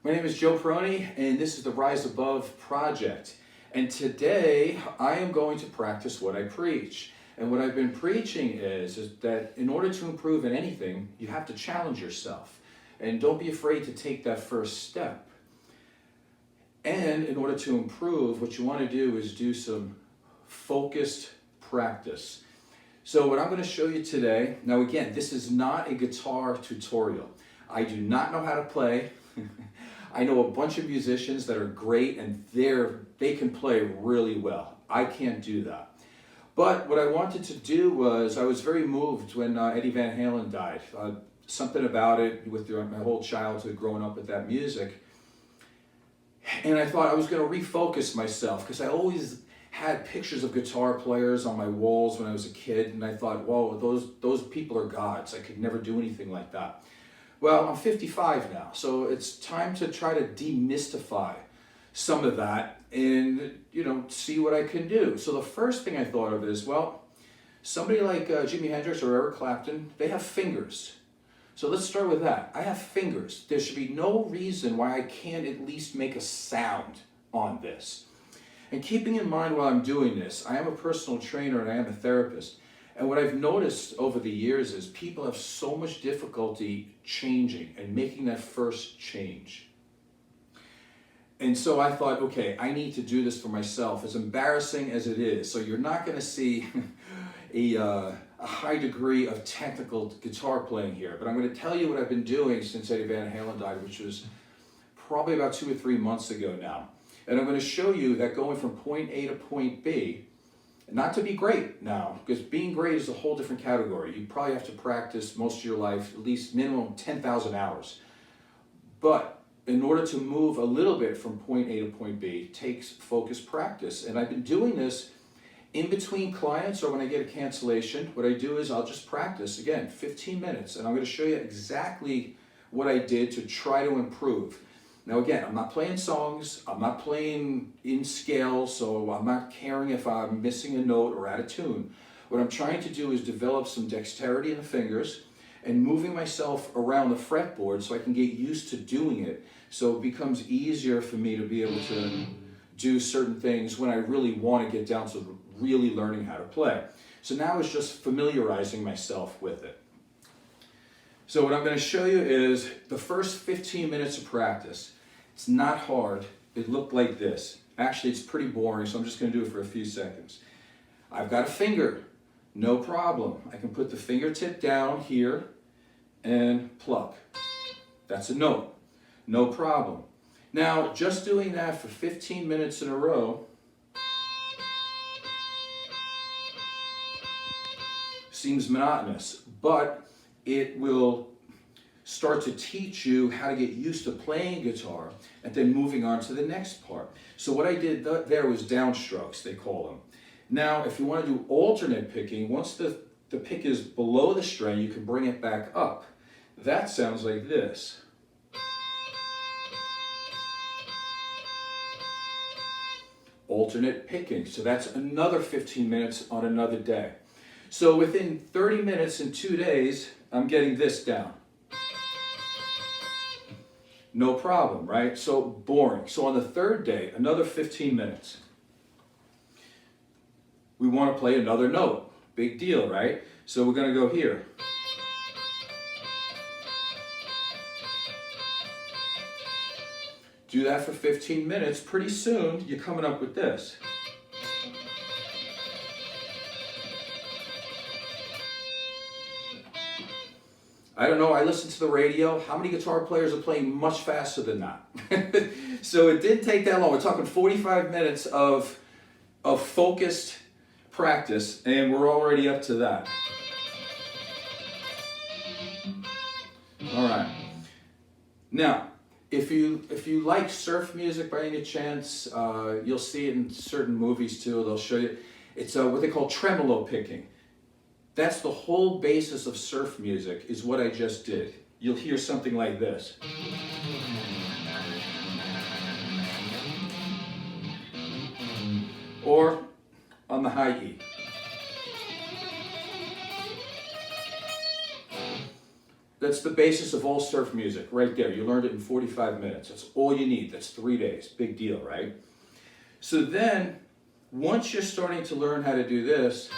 My name is Joe Peroni, and this is the Rise Above Project. And today I am going to practice what I preach. And what I've been preaching is that in order to improve in anything, you have to challenge yourself. And don't be afraid to take that first step. And in order to improve, what you want to do is do some focused practice. So what I'm going to show you today, now again, this is not a guitar tutorial. I do not know how to play. I know a bunch of musicians that are great and they can play really well. I can't do that. But what I wanted to do was, I was very moved when Eddie Van Halen died. Something about it with my whole childhood growing up with that music. And I thought I was going to refocus myself because I always had pictures of guitar players on my walls when I was a kid. And I thought, whoa, those people are gods. I could never do anything like that. Well, I'm 55 now, so it's time to try to demystify some of that and, see what I can do. So the first thing I thought of is, well, somebody like Jimi Hendrix or Eric Clapton, they have fingers. So let's start with that. I have fingers. There should be no reason why I can't at least make a sound on this. And keeping in mind while I'm doing this, I am a personal trainer and I am a therapist. And what I've noticed over the years is people have so much difficulty changing and making that first change. And so I thought, okay, I need to do this for myself, as embarrassing as it is. So you're not going to see a high degree of technical guitar playing here. But I'm going to tell you what I've been doing since Eddie Van Halen died, which was probably about 2 or 3 months ago now. And I'm going to show you that going from point A to point B, not to be great now, because being great is a whole different category. You probably have to practice most of your life, at least minimum 10,000 hours. But in order to move a little bit from point A to point B, takes focused practice. And I've been doing this in between clients or when I get a cancellation. What I do is I'll just practice, again, 15 minutes. And I'm going to show you exactly what I did to try to improve. Now again, I'm not playing songs, I'm not playing in scale, so I'm not caring if I'm missing a note or out of tune. What I'm trying to do is develop some dexterity in the fingers and moving myself around the fretboard so I can get used to doing it, so it becomes easier for me to be able to do certain things when I really want to get down to really learning how to play. So now it's just familiarizing myself with it. So what I'm going to show you is the first 15 minutes of practice. It's not hard. It looked like this. Actually, it's pretty boring, so I'm just going to do it for a few seconds. I've got a finger. No problem. I can put the fingertip down here and pluck. That's a note. No problem. Now, just doing that for 15 minutes in a row seems monotonous, but it will start to teach you how to get used to playing guitar and then moving on to the next part. So what I did there was downstrokes, they call them. Now, if you want to do alternate picking, once the pick is below the string, you can bring it back up. That sounds like this. Alternate picking. So that's another 15 minutes on another day. So within 30 minutes in 2 days, I'm getting this down. No problem, right? So boring. So on the third day, another 15 minutes. We want to play another note. Big deal, right? So we're going to go here. Do that for 15 minutes. Pretty soon, you're coming up with this. I don't know, I listen to the radio. How many guitar players are playing much faster than that? So it didn't take that long. We're talking 45 minutes of focused practice, and we're already up to that. All right. Now, if you like surf music by any chance, you'll see it in certain movies too. They'll show you. It's what they call tremolo picking. That's the whole basis of surf music, is what I just did. You'll hear something like this. Or on the high E. That's the basis of all surf music, right there. You learned it in 45 minutes. That's all you need. That's 3 days. Big deal, right? So then, once you're starting to learn how to do this,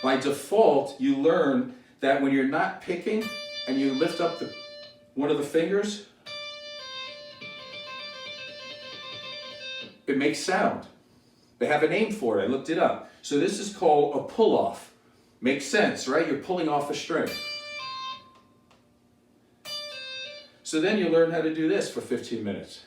by default, you learn that when you're not picking and you lift up one of the fingers, it makes sound. They have a name for it. I looked it up. So this is called a pull-off. Makes sense, right? You're pulling off a string. So then you learn how to do this for 15 minutes.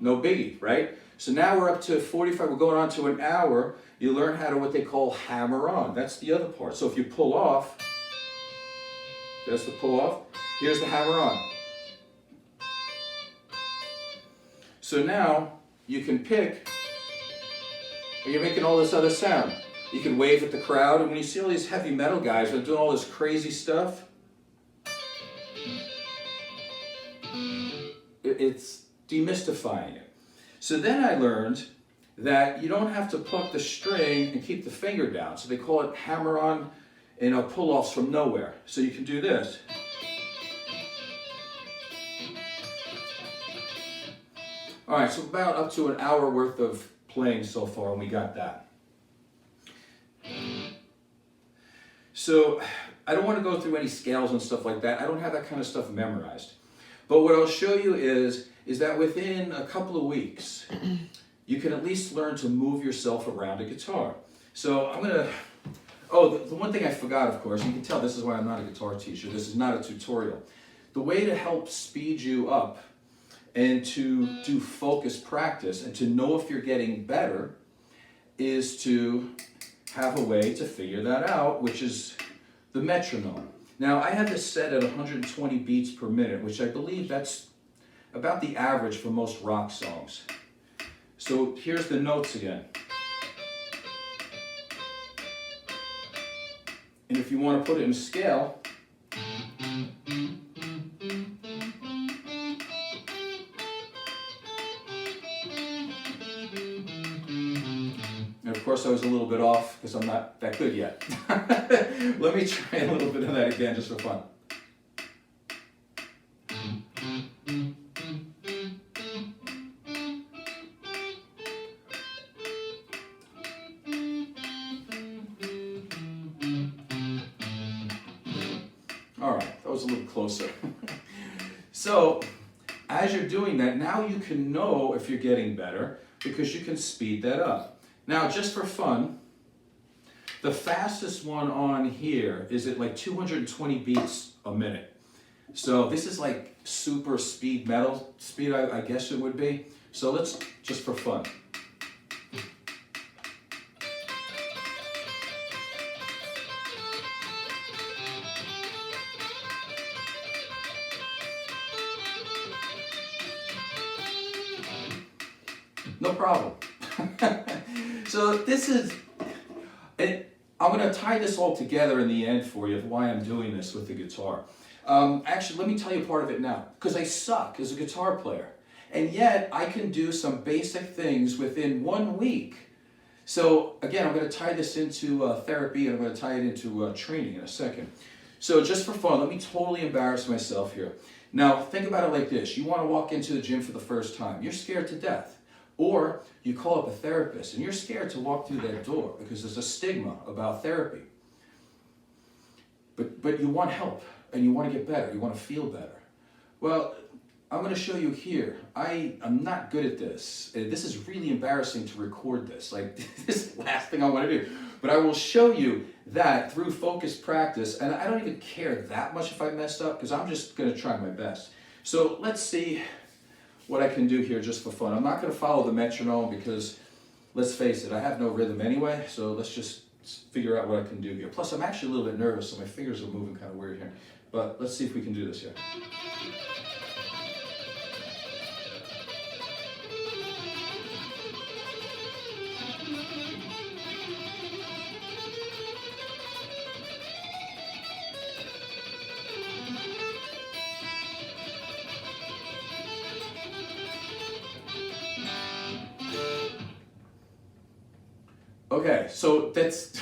No biggie, right? So now we're up to 45, we're going on to an hour. You learn how to what they call hammer on. That's the other part. So if you pull off, that's the pull off. Here's the hammer on. So now you can pick, and you're making all this other sound. You can wave at the crowd, and when you see all these heavy metal guys that are doing all this crazy stuff, it's demystifying it. So then I learned that you don't have to pluck the string and keep the finger down. So they call it hammer on and pull-offs from nowhere. So you can do this. All right, so about up to an hour worth of playing so far, and we got that. So I don't want to go through any scales and stuff like that. I don't have that kind of stuff memorized. But what I'll show you is that within a couple of weeks, you can at least learn to move yourself around a guitar. So I'm gonna, the one thing I forgot, of course, you can tell this is why I'm not a guitar teacher. This is not a tutorial. The way to help speed you up and to do focus practice and to know if you're getting better is to have a way to figure that out, which is the metronome. Now, I have this set at 120 beats per minute, which I believe that's about the average for most rock songs. So here's the notes again. And if you want to put it in scale, and of course I was a little bit off because I'm not that good yet. Let me try a little bit of that again just for fun. All right, that was a little closer. So, as you're doing that, now you can know if you're getting better because you can speed that up. Now, just for fun, the fastest one on here is at like 220 beats a minute. So this is like super speed metal speed, I guess it would be. So let's, just for fun. No problem. So this is, I'm going to tie this all together in the end for you of why I'm doing this with the guitar. Actually, let me tell you part of it now, because I suck as a guitar player. And yet, I can do some basic things within 1 week. So again, I'm going to tie this into therapy, and I'm going to tie it into training in a second. So just for fun, let me totally embarrass myself here. Now, think about it like this. You want to walk into the gym for the first time. You're scared to death. Or you call up a therapist and you're scared to walk through that door because there's a stigma about therapy. But you want help and you want to get better. You want to feel better. Well, I'm going to show you here. I'm not good at this. This is really embarrassing to record this. Like, this is the last thing I want to do. But I will show you that through focused practice. And I don't even care that much if I messed up because I'm just going to try my best. So let's see what I can do here just for fun. I'm not going to follow the metronome because, let's face it, I have no rhythm anyway, so let's just figure out what I can do here. Plus, I'm actually a little bit nervous, so my fingers are moving kind of weird here. But let's see if we can do this here. Okay, so that's,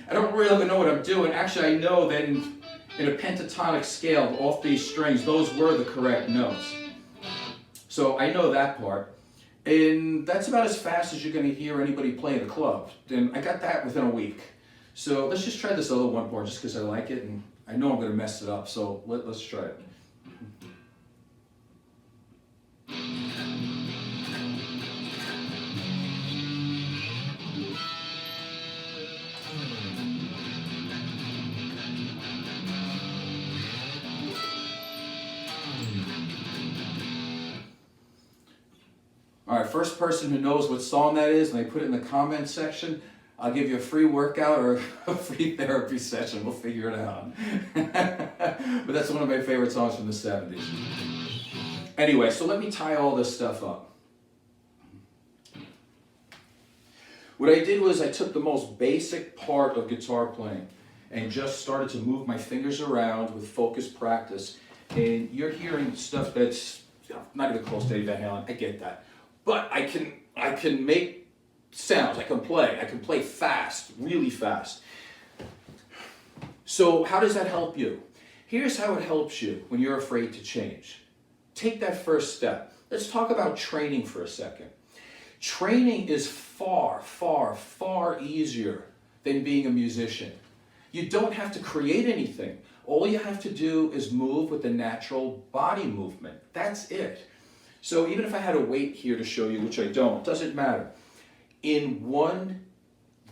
I don't really know what I'm doing. Actually, I know that in a pentatonic scale off these strings, those were the correct notes. So I know that part. And that's about as fast as you're going to hear anybody play in a club. And I got that within a week. So let's just try this other one more just because I like it and I know I'm going to mess it up. So let's try it. All right, first person who knows what song that is, and they put it in the comment section, I'll give you a free workout or a free therapy session. We'll figure it out. But that's one of my favorite songs from the 70s. Anyway, so let me tie all this stuff up. What I did was I took the most basic part of guitar playing and just started to move my fingers around with focused practice. And you're hearing stuff that's not even close to Eddie Van Halen. I get that. But I can make sounds, I can play fast, really fast. So how does that help you? Here's how it helps you when you're afraid to change. Take that first step. Let's talk about training for a second. Training is far, far, far easier than being a musician. You don't have to create anything. All you have to do is move with the natural body movement. That's it. So even if I had a weight here to show you, which I don't, doesn't matter. In one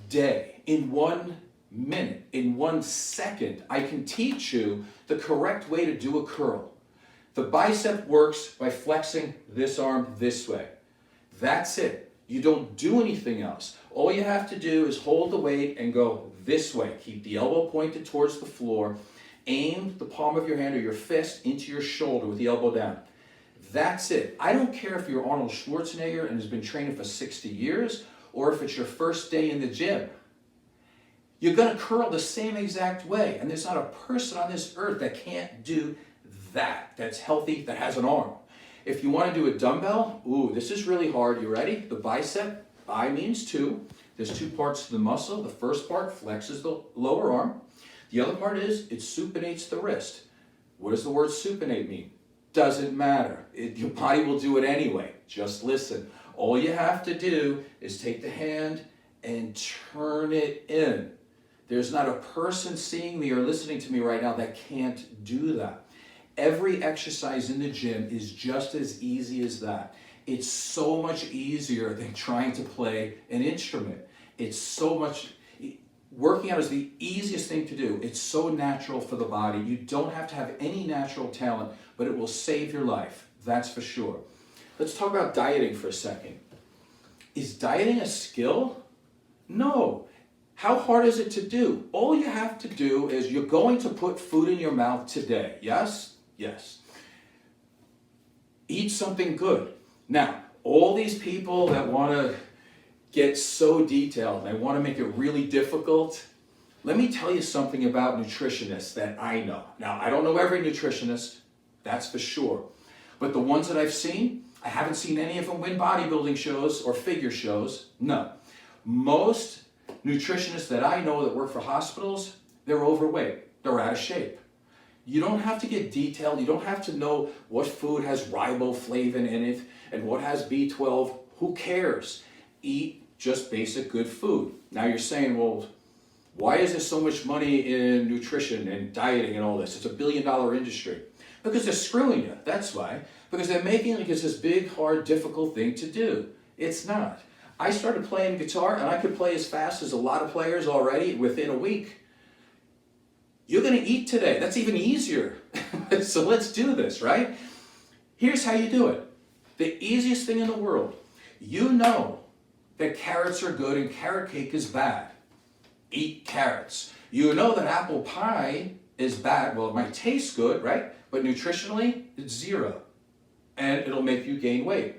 day, in 1 minute, in 1 second, I can teach you the correct way to do a curl. The bicep works by flexing this arm this way. That's it. You don't do anything else. All you have to do is hold the weight and go this way. Keep the elbow pointed towards the floor. Aim the palm of your hand or your fist into your shoulder with the elbow down. That's it. I don't care if you're Arnold Schwarzenegger and has been training for 60 years or if it's your first day in the gym. You're going to curl the same exact way. And there's not a person on this earth that can't do that, that's healthy, that has an arm. If you want to do a dumbbell, this is really hard. You ready? The bicep, bi means two. There's two parts to the muscle. The first part flexes the lower arm. The other part is it supinates the wrist. What does the word supinate mean? Doesn't matter. Your body will do it anyway. Just listen. All you have to do is take the hand and turn it in. There's not a person seeing me or listening to me right now that can't do that. Every exercise in the gym is just as easy as that. It's so much easier than trying to play an instrument. It's so much, working out is the easiest thing to do. It's so natural for the body. You don't have to have any natural talent, but it will save your life. That's for sure. Let's talk about dieting for a second. Is dieting a skill? No. How hard is it to do? All you have to do is you're going to put food in your mouth today. Yes? Yes. Eat something good. Now, all these people that want to get so detailed and they want to make it really difficult, let me tell you something about nutritionists that I know. Now, I don't know every nutritionist, that's for sure. But the ones that I've seen, I haven't seen any of them win bodybuilding shows or figure shows. No. Most nutritionists that I know that work for hospitals, they're overweight. They're out of shape. You don't have to get detailed. You don't have to know what food has riboflavin in it and what has B12. Who cares? Eat just basic good food. Now you're saying, well, why is there so much money in nutrition and dieting and all this? It's $1 billion industry. Because they're screwing you. That's why. Because they're making it like it's this big, hard, difficult thing to do. It's not. I started playing guitar and I could play as fast as a lot of players already within a week. You're going to eat today. That's even easier. So let's do this, right? Here's how you do it. The easiest thing in the world. You know that carrots are good and carrot cake is bad. Eat carrots. You know that apple pie is bad. Well, it might taste good, right? But nutritionally, it's 0. And it'll make you gain weight.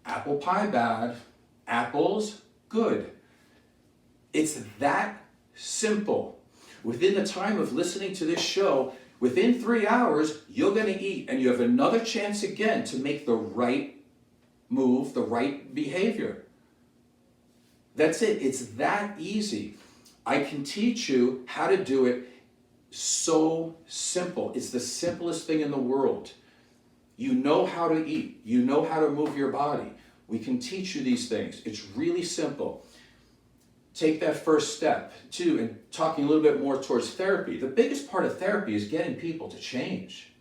Apple pie bad. Apples good. It's that simple. Within the time of listening to this show, within 3 hours, you're going to eat and you have another chance again to make the right move, the right behavior. That's it. It's that easy. I can teach you how to do it so simple. It's the simplest thing in the world. You know how to eat. You know how to move your body. We can teach you these things. It's really simple. Take that first step too, and talking a little bit more towards therapy. The biggest part of therapy is getting people to change.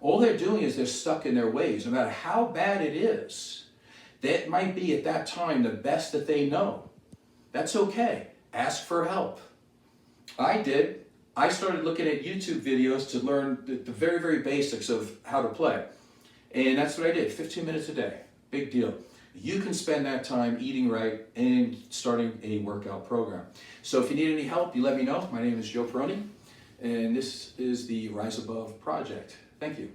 All they're doing is they're stuck in their ways, no matter how bad it is. That might be at that time the best that they know. That's okay. Ask for help. I did. I started looking at YouTube videos to learn the very, very basics of how to play. And that's what I did, 15 minutes a day. Big deal. You can spend that time eating right and starting a workout program. So if you need any help, you let me know. My name is Joe Peroni, and this is the Rise Above Project. Thank you.